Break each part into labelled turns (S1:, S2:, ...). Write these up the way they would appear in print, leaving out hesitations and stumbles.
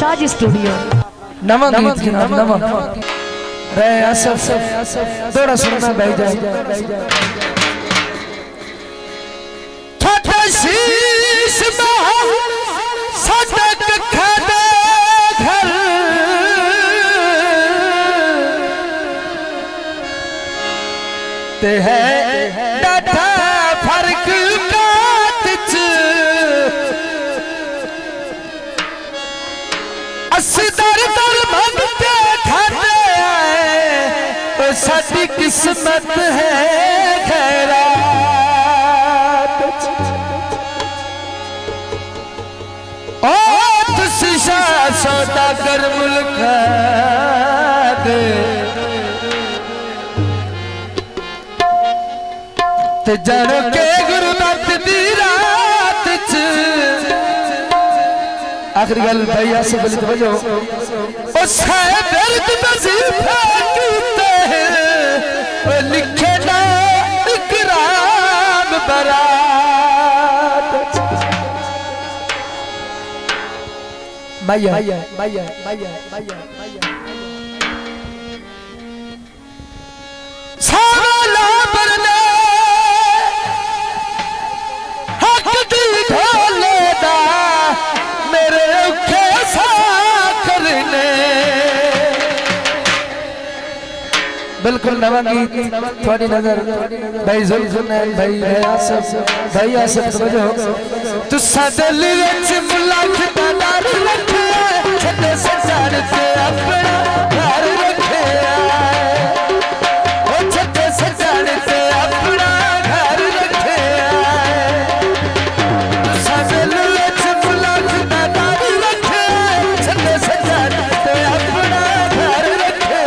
S1: Shaz studio.
S2: नमक गीत के नाम नमक रे असफ थोड़ा सुनना भाई जाए छोटे शीश में सड़क खड़े घर ते है डाटा फर्क काट असदर दर मंगते खाते आए तो साडी किस्मत है खैरात ओ तुसी सौदागर मुल्क दे ते जानो के गुरबत दी रात च आखिरी गल भैया से बोली तो बजो ओ साहब दर्द वजीफा कीते ओ लिखे ना इकराम बरात भैया भैया भैया भैया भैया साला बरने हक दी ढोले दा मेरे औखे साखरने बिल्कुल नवा गीत थोड़ी नजर भाई जुल्फुनैन भाई आसिफ समझो तू साडे विच मुल्ला खिदार रखे छड्डे संसार ते अपना घर रखे ओ छड्डे संसार ते अपना घर रखे तू साडे विच मुल्ला खिदार रखे छड्डे संसार ते अपना घर रखे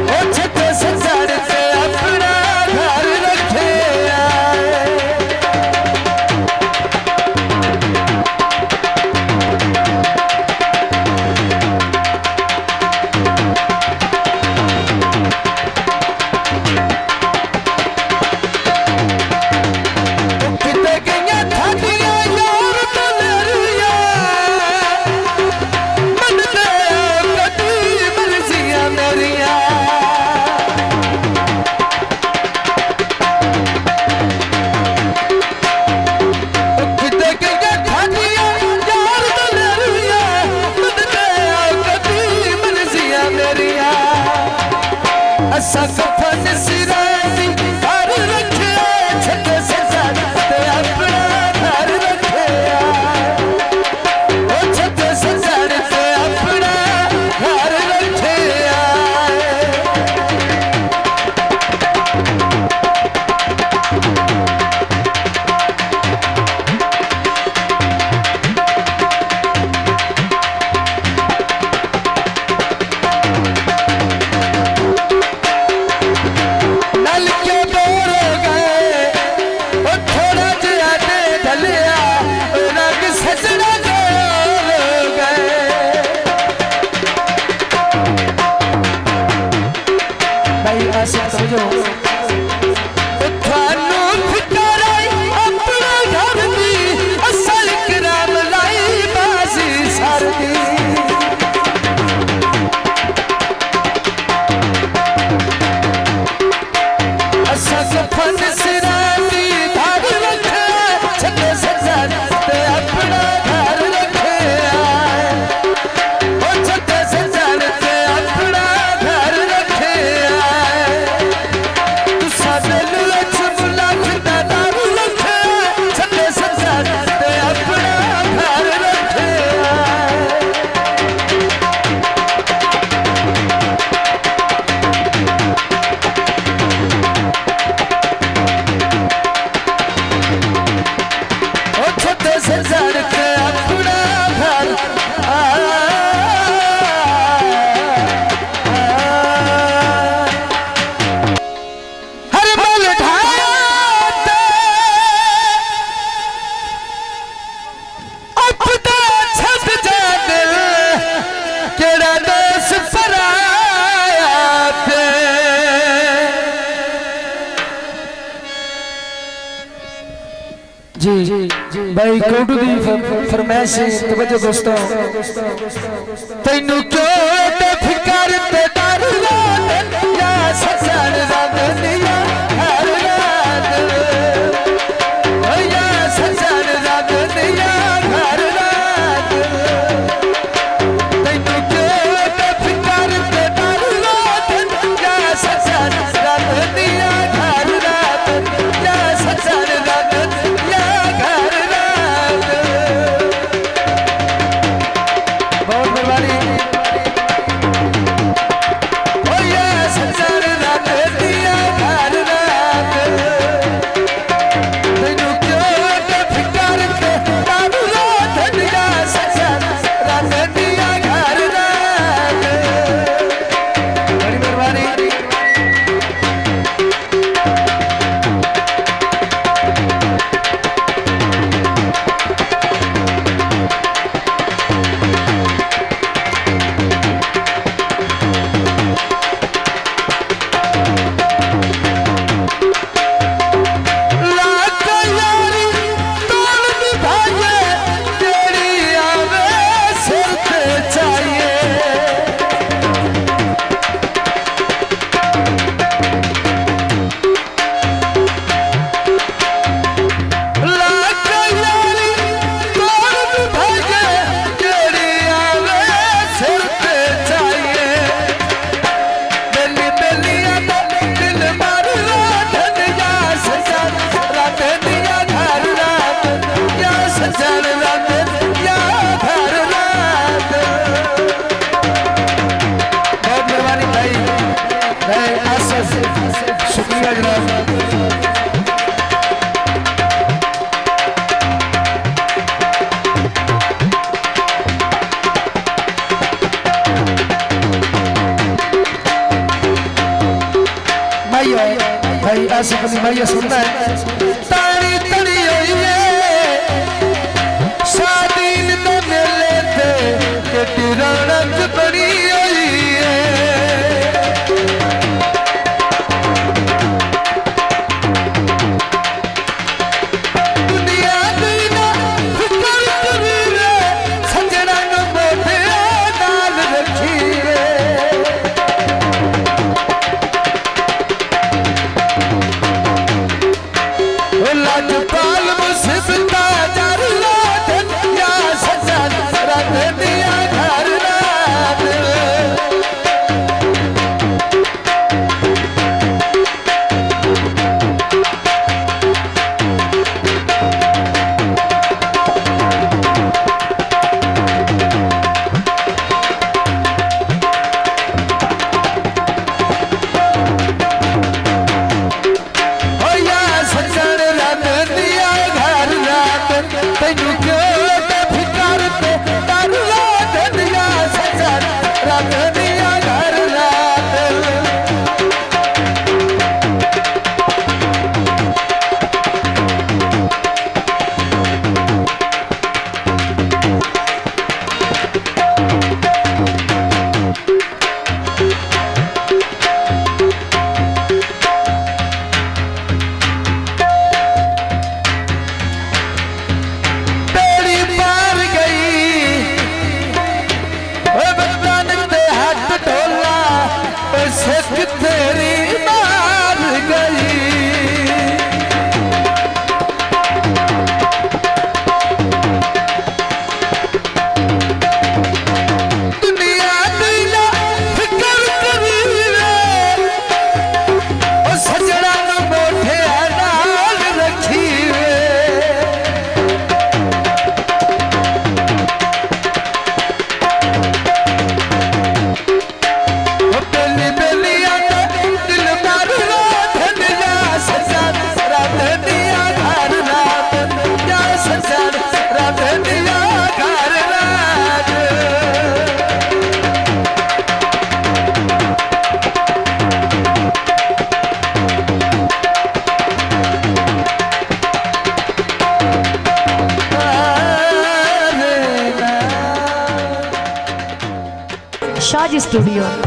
S2: ओ छड्डे संसार ते अपना घर रखे भाई कोडू दी फरमाइश तवज्जो दोस्तों तैनू क्यों ते फिकर ते डर या सजन दा दुनिया हर रात या सजन दा दुनिया हर रात तैनू क्यों ते फिकर ते डर या सजन दा दुनिया हर रात या सजन दा दुनिया हर रात। बहुत मेहरबानी ओ या सजन दा दुनिया हर रात तैनू क्यों ते फिकर ते डर या सजन दा दुनिया हर रात। बड़ी मेहरबानी शुक्रिया जनाब। भाई आसिफ अली मैया सुनना है तारी तड़ी हुई है शादीन तो मेले थे के रौनक बड़ी हुई है
S1: शाजी स्टूडियो।